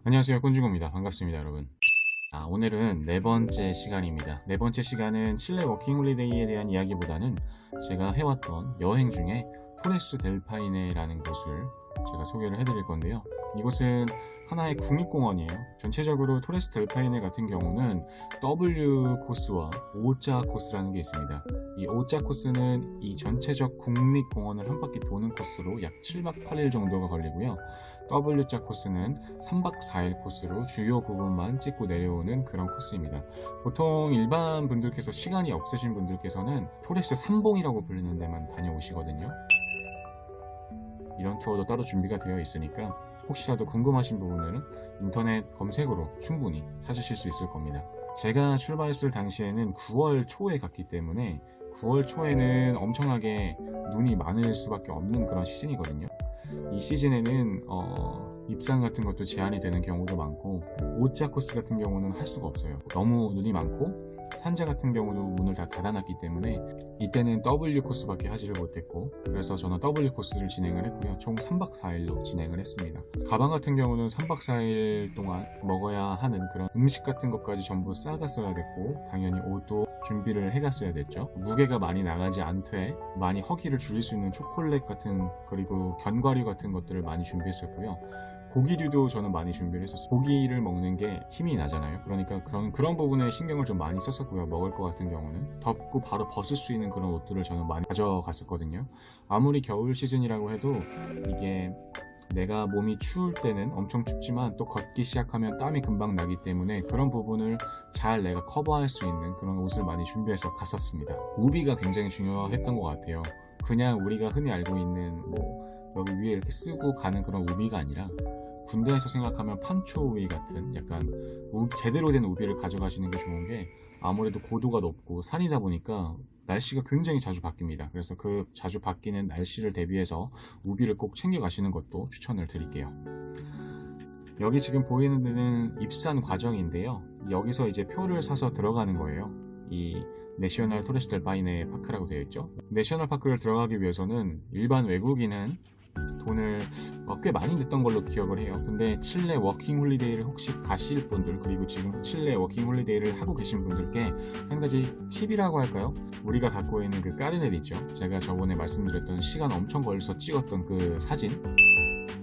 안녕하세요, 꼰중구입니다. 반갑습니다, 여러분. 오늘은 네 번째 시간입니다. 네 번째 시간은 칠레 워킹 홀리데이에 대한 이야기보다는 제가 해왔던 여행 중에 토레스 델 파이네라는 곳을 제가 소개를 해드릴 건데요. 이곳은 하나의 국립공원이에요. 전체적으로 토레스 델 파이네 같은 경우는 W 코스와 O자 코스라는 게 있습니다. 이 O자 코스는 이 전체적 국립공원을 한 바퀴 도는 코스로 약 7박 8일 정도가 걸리고요. W자 코스는 3박 4일 코스로 주요 부분만 찍고 내려오는 그런 코스입니다. 보통 일반 분들께서 시간이 없으신 분들께서는 토레스 3봉이라고 불리는 데만 다녀오시거든요. 이런 투어도 따로 준비가 되어 있으니까 혹시라도 궁금하신 부분들은 인터넷 검색으로 충분히 찾으실 수 있을 겁니다. 제가 출발했을 당시에는 9월 초에 갔기 때문에 9월 초에는 엄청나게 눈이 많을 수밖에 없는 그런 시즌이거든요. 이 시즌에는 입산 같은 것도 제한이 되는 경우도 많고, O자 코스 같은 경우는 할 수가 없어요. 너무 눈이 많고 산자 같은 경우도 문을 다 닫아놨기 때문에 이때는 W 코스밖에 하지를 못했고, 그래서 저는 W 코스를 진행을 했고요. 총 3박 4일로 진행을 했습니다. 가방 같은 경우는 3박 4일 동안 먹어야 하는 그런 음식 같은 것까지 전부 싸갔어야 됐고, 당연히 옷도 준비를 해갔어야 됐죠. 무게가 많이 나가지 않되 많이 허기를 줄일 수 있는 초콜릿 같은, 그리고 견과류 같은 것들을 많이 준비했었고요. 고기류도 저는 많이 준비를 했었어요. 고기를 먹는 게 힘이 나잖아요. 그러니까 그런 부분에 신경을 좀 많이 썼었고요. 먹을 것 같은 경우는 덥고 바로 벗을 수 있는 그런 옷들을 저는 많이 가져갔었거든요. 아무리 겨울 시즌이라고 해도 이게 내가 몸이 추울 때는 엄청 춥지만 또 걷기 시작하면 땀이 금방 나기 때문에 그런 부분을 잘 내가 커버할 수 있는 그런 옷을 많이 준비해서 갔었습니다. 우비가 굉장히 중요했던 것 같아요. 그냥 우리가 흔히 알고 있는 여기 위에 이렇게 쓰고 가는 그런 우비가 아니라, 군대에서 생각하면 판초 우비 같은 약간 제대로 된 우비를 가져가시는 게 좋은 게, 아무래도 고도가 높고 산이다 보니까 날씨가 굉장히 자주 바뀝니다. 그래서 그 자주 바뀌는 날씨를 대비해서 우비를 꼭 챙겨 가시는 것도 추천을 드릴게요. 여기 지금 보이는 데는 입산 과정인데요. 여기서 이제 표를 사서 들어가는 거예요. 이 내셔널 토레스 델 파이네 파크라고 되어 있죠. 내셔널 파크를 들어가기 위해서는 일반 외국인은 돈을 꽤 많이 냈던 걸로 기억을 해요. 근데 칠레 워킹 홀리데이를 혹시 가실 분들, 그리고 지금 칠레 워킹 홀리데이를 하고 계신 분들께 한 가지 팁이라고 할까요? 우리가 갖고 있는 그 까르넬 있죠. 제가 저번에 말씀드렸던 시간 엄청 걸려서 찍었던 그 사진,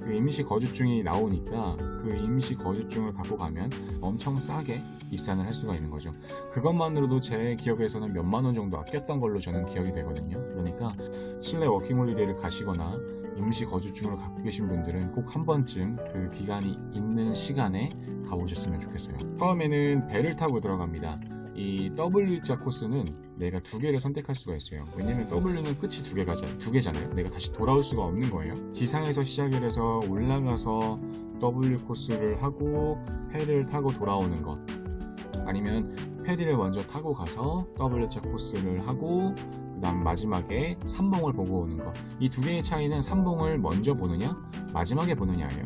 그 임시 거주증이 나오니까 그 임시 거주증을 갖고 가면 엄청 싸게 입산을 할 수가 있는 거죠. 그것만으로도 제 기억에서는 몇만 원 정도 아꼈던 걸로 저는 기억이 되거든요. 그러니까 칠레 워킹 홀리데이를 가시거나 임시 거주증을 갖고 계신 분들은 꼭 한 번쯤 그 기간이 있는 시간에 가보셨으면 좋겠어요. 처음에는 배를 타고 들어갑니다. 이 W자 코스는 내가 두 개를 선택할 수가 있어요. 왜냐면 W는 끝이 두 개잖아요. 내가 다시 돌아올 수가 없는 거예요. 지상에서 시작을 해서 올라가서 W 코스를 하고 페리를 타고 돌아오는 것, 아니면 페리를 먼저 타고 가서 W자 코스를 하고 그 다음 마지막에 3봉을 보고 오는 것. 이 두 개의 차이는 3봉을 먼저 보느냐 마지막에 보느냐예요.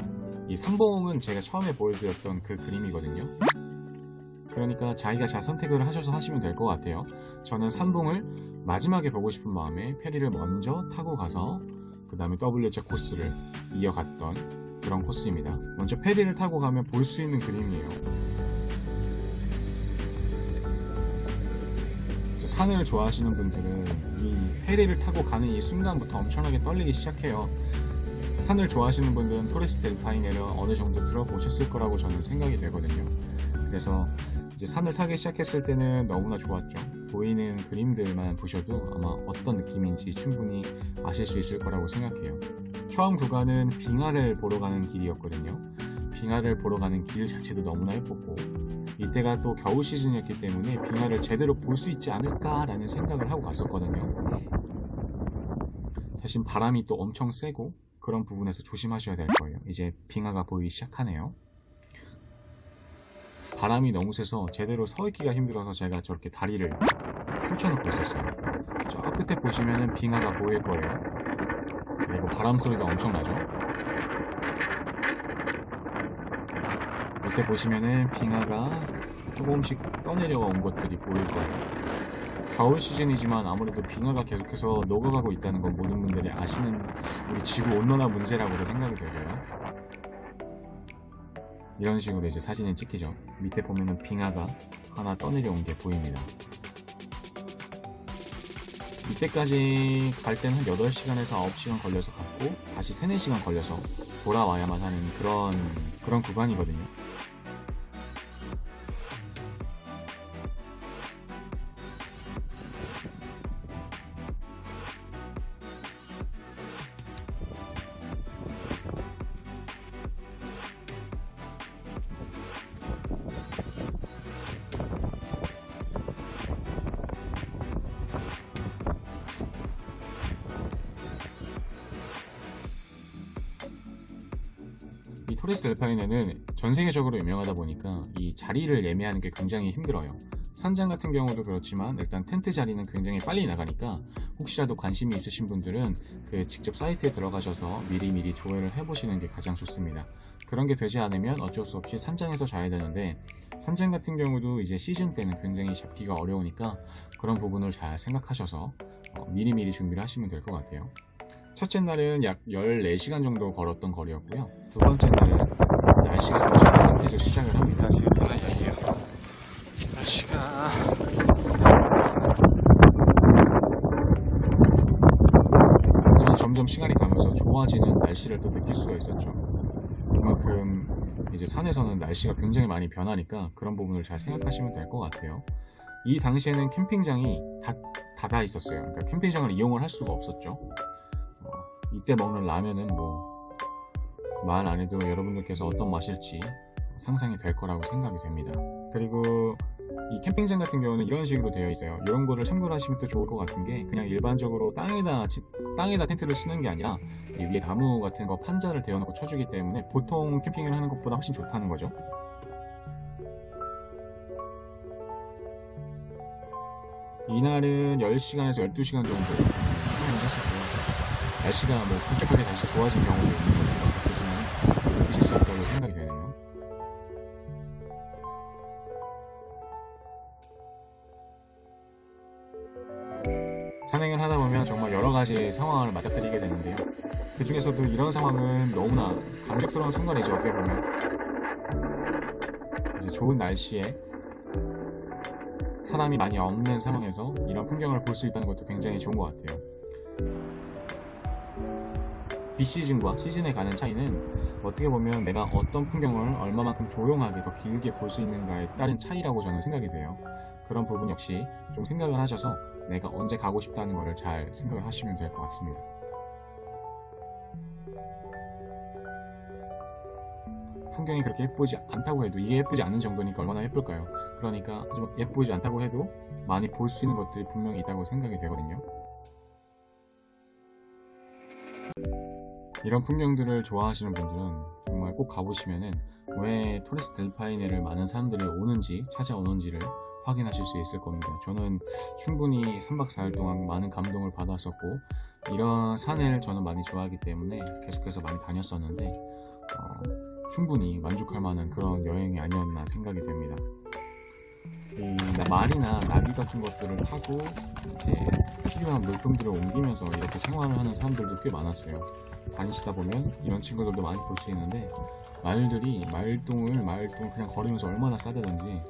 이 3봉은 제가 처음에 보여드렸던 그 그림이거든요. 그러니까 자기가 잘 선택을 하셔서 하시면 될 것 같아요. 저는 3봉을 마지막에 보고 싶은 마음에 페리를 먼저 타고 가서 그 다음에 W자 코스를 이어갔던 그런 코스입니다. 먼저 페리를 타고 가면 볼 수 있는 그림이에요. 산을 좋아하시는 분들은 이 페리를 타고 가는 이 순간부터 엄청나게 떨리기 시작해요. 산을 좋아하시는 분들은 토레스 델 파이네를 어느 정도 들어보셨을 거라고 저는 생각이 되거든요. 그래서 이제 산을 타기 시작했을 때는 너무나 좋았죠. 보이는 그림들만 보셔도 아마 어떤 느낌인지 충분히 아실 수 있을 거라고 생각해요. 처음 구간은 빙하를 보러 가는 길이었거든요. 빙하를 보러 가는 길 자체도 너무나 예뻤고, 이때가 또 겨울 시즌이었기 때문에 빙하를 제대로 볼 수 있지 않을까라는 생각을 하고 갔었거든요. 대신 바람이 또 엄청 세고 그런 부분에서 조심하셔야 될 거예요. 이제 빙하가 보이기 시작하네요. 바람이 너무 세서 제대로 서 있기가 힘들어서 제가 저렇게 다리를 펼쳐놓고 있었어요. 저 끝에 보시면은 빙하가 보일 거예요. 그리고 바람 소리가 엄청 나죠. 밑에 보시면은 빙하가 조금씩 떠내려와 온 것들이 보일 거예요. 겨울 시즌이지만 아무래도 빙하가 계속해서 녹아가고 있다는 건 모든 분들이 아시는 우리 지구 온난화 문제라고도 생각이 되고요. 이런 식으로 이제 사진을 찍히죠. 밑에 보면은 빙하가 하나 떠내려온 게 보입니다. 이때까지 갈 때는 한 8시간에서 9시간 걸려서 갔고 다시 3, 4시간 걸려서 돌아와야만 하는 그런 구간이거든요. 이 토레스 델파이네는 전 세계적으로 유명하다 보니까 이 자리를 예매하는 게 굉장히 힘들어요. 산장 같은 경우도 그렇지만 일단 텐트 자리는 굉장히 빨리 나가니까 혹시라도 관심이 있으신 분들은 그 직접 사이트에 들어가셔서 미리미리 조회를 해보시는 게 가장 좋습니다. 그런 게 되지 않으면 어쩔 수 없이 산장에서 자야 되는데, 산장 같은 경우도 이제 시즌 때는 굉장히 잡기가 어려우니까 그런 부분을 잘 생각하셔서 미리미리 준비를 하시면 될 것 같아요. 첫째 날은 약 14시간 정도 걸었던 거리였고요. 두 번째 날은 날씨가 좋지 않은 상태에서 시작을 합니다. 날씨가 하지만 점점 시간이 가면서 좋아지는 날씨를 또 느낄 수가 있었죠. 그만큼 이제 산에서는 날씨가 굉장히 많이 변하니까 그런 부분을 잘 생각하시면 될 것 같아요. 이 당시에는 캠핑장이 닫아 있었어요. 그러니까 캠핑장을 이용을 할 수가 없었죠. 이때 먹는 라면은 뭐 말 안 해도 여러분들께서 어떤 맛일지 상상이 될 거라고 생각이 됩니다. 그리고 이 캠핑장 같은 경우는 이런 식으로 되어 있어요. 이런 거를 참고를 하시면 또 좋을 것 같은 게, 그냥 일반적으로 땅에다 텐트를 치는 게 아니라 이 위에 나무 같은 거 판자를 대어놓고 쳐주기 때문에 보통 캠핑을 하는 것보다 훨씬 좋다는 거죠. 이날은 10시간에서 12시간 정도 사용을 했었고요. 날씨가 뭐 급격하게 다시 좋아진 경우도 있는 거죠. 그렇지만 느끼실 수 있다고 생각이 되네요. 산행을 하다 보면 정말 여러 가지 상황을 맞닥뜨리게 되는데요. 그 중에서도 이런 상황은 너무나 감격스러운 순간이죠. 어떻게 보면 이제 좋은 날씨에 사람이 많이 없는 상황에서 이런 풍경을 볼 수 있다는 것도 굉장히 좋은 것 같아요. 비시즌과 시즌에 가는 차이는 어떻게 보면 내가 어떤 풍경을 얼마만큼 조용하게 더 길게 볼 수 있는가에 따른 차이라고 저는 생각이 돼요. 그런 부분 역시 좀 생각을 하셔서 내가 언제 가고 싶다는 것을 잘 생각을 하시면 될 것 같습니다. 풍경이 그렇게 예쁘지 않다고 해도, 이게 예쁘지 않은 정도니까 얼마나 예쁠까요? 그러니까 좀 예쁘지 않다고 해도 많이 볼 수 있는 것들이 분명히 있다고 생각이 되거든요. 이런 풍경들을 좋아하시는 분들은 정말 꼭 가보시면은 왜 토레스 델파이네를 많은 사람들이 찾아오는지를 확인하실 수 있을 겁니다. 저는 충분히 3박 4일 동안 많은 감동을 받았었고, 이런 산을 저는 많이 좋아하기 때문에 계속해서 많이 다녔었는데 충분히 만족할 만한 그런 여행이 아니었나 생각이 됩니다. 이 말이나 나비 같은 것들을 타고 이제 필요한 물품들을 옮기면서 이렇게 생활을 하는 사람들도 꽤 많았어요. 다니시다 보면 이런 친구들도 많이 볼 수 있는데, 말들이 말똥 그냥 걸으면서 얼마나 싸대던지,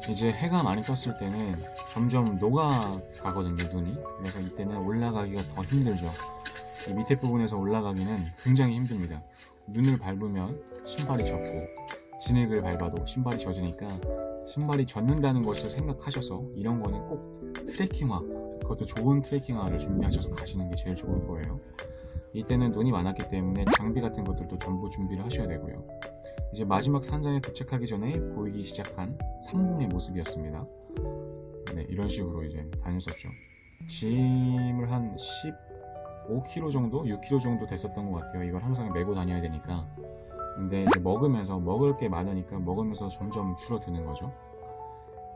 이제 해가 많이 떴을 때는 점점 녹아가거든요, 눈이. 그래서 이때는 올라가기가 더 힘들죠. 이 밑에 부분에서 올라가기는 굉장히 힘듭니다. 눈을 밟으면 신발이 젖고, 진흙을 밟아도 신발이 젖으니까 신발이 젖는다는 것을 생각하셔서 이런 거는 꼭 트레킹화, 그것도 좋은 트레킹화를 준비하셔서 가시는 게 제일 좋을 거예요. 이때는 눈이 많았기 때문에 장비 같은 것들도 전부 준비를 하셔야 되고요. 이제 마지막 산장에 도착하기 전에 보이기 시작한 상공의 모습이었습니다. 네, 이런 식으로 이제 다녔었죠. 짐을 한 15kg 정도, 6kg 정도 됐었던 것 같아요. 이걸 항상 메고 다녀야 되니까. 근데 이제 먹을 게 많으니까 먹으면서 점점 줄어드는 거죠.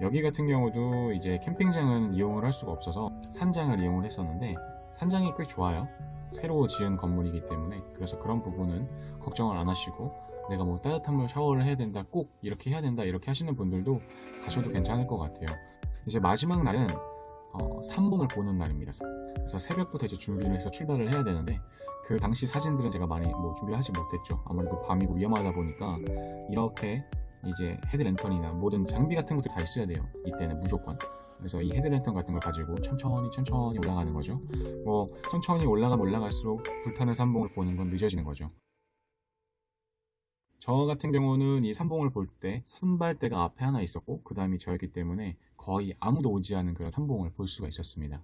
여기 같은 경우도 이제 캠핑장은 이용을 할 수가 없어서 산장을 이용을 했었는데, 산장이 꽤 좋아요. 새로 지은 건물이기 때문에. 그래서 그런 부분은 걱정을 안 하시고, 내가 뭐 따뜻한 물 샤워를 해야 된다, 꼭 이렇게 해야 된다, 이렇게 하시는 분들도 가셔도 괜찮을 것 같아요. 이제 마지막 날은 삼봉을 보는 날입니다. 그래서 새벽부터 이제 준비를 해서 출발을 해야 되는데, 그 당시 사진들은 제가 많이 준비를 하지 못했죠. 아무래도 밤이고 위험하다 보니까 이렇게 이제 헤드랜턴이나 모든 장비 같은 것들이 다 있어야 돼요. 이때는 무조건. 그래서 이 헤드랜턴 같은 걸 가지고 천천히 올라가는 거죠. 천천히 올라가면 올라갈수록 불타는 삼봉을 보는 건 늦어지는 거죠. 저 같은 경우는 이 삼봉을 볼 때 선발대가 앞에 하나 있었고, 그 다음이 저였기 때문에 거의 아무도 오지 않은 그런 삼봉을 볼 수가 있었습니다.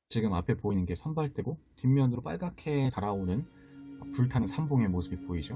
지금 앞에 보이는 게 선발대고, 뒷면으로 빨갛게 달아오는 불타는 삼봉의 모습이 보이죠.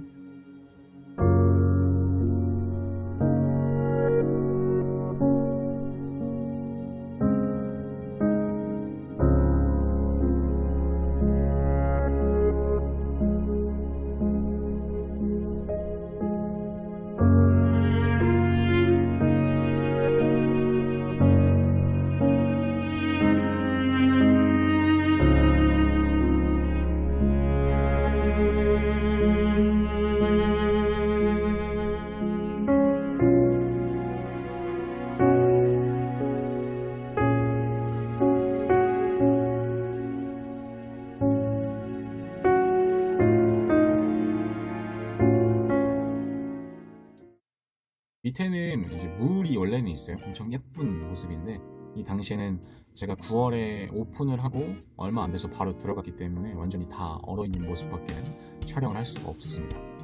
밑에는 이제 물이 원래는 있어요. 엄청 예쁜 모습인데, 이 당시에는 제가 9월에 오픈을 하고 얼마 안 돼서 바로 들어갔기 때문에 완전히 다 얼어있는 모습밖에는 촬영을 할 수가 없었습니다.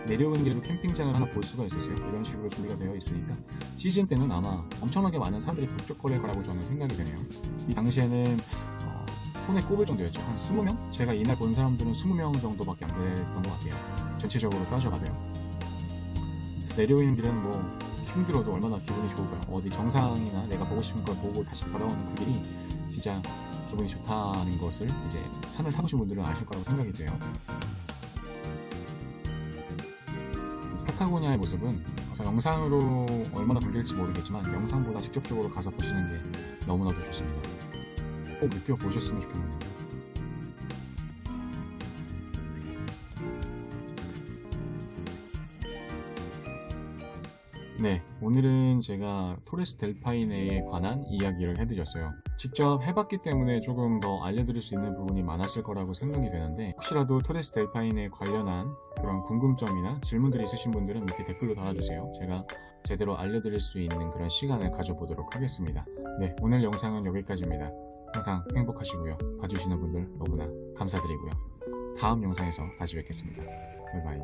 내려오는 길에도 캠핑장을 하나 볼 수가 있었어요. 이런 식으로 준비가 되어 있으니까 시즌 때는 아마 엄청나게 많은 사람들이 북적거릴 거라고 저는 생각이 되네요. 이 당시에는 손에 꼽을 정도였죠. 한 20명? 제가 이날 본 사람들은 20명 정도밖에 안 됐던 것 같아요. 전체적으로 따져가면. 내려오는 길은 힘들어도 얼마나 기분이 좋을까요? 어디 정상이나 내가 보고 싶은 걸 보고 다시 돌아오는 그 길이 진짜 기분이 좋다는 것을 이제 산을 타보신 분들은 아실 거라고 생각이 돼요. 파타고니아의 모습은 영상으로 얼마나 담길지 모르겠지만 영상보다 직접적으로 가서 보시는 게 너무나도 좋습니다. 꼭 느껴보셨으면 좋겠는데. 네, 오늘은 제가 토레스 델 파이네에 관한 이야기를 해드렸어요. 직접 해봤기 때문에 조금 더 알려드릴 수 있는 부분이 많았을 거라고 생각이 되는데, 혹시라도 토레스 델 파이네에 관련한 그런 궁금점이나 질문들이 있으신 분들은 밑에 댓글로 달아주세요. 제가 제대로 알려드릴 수 있는 그런 시간을 가져보도록 하겠습니다. 네, 오늘 영상은 여기까지입니다. 항상 행복하시고요. 봐주시는 분들 너무나 감사드리고요. 다음 영상에서 다시 뵙겠습니다. 바이바이.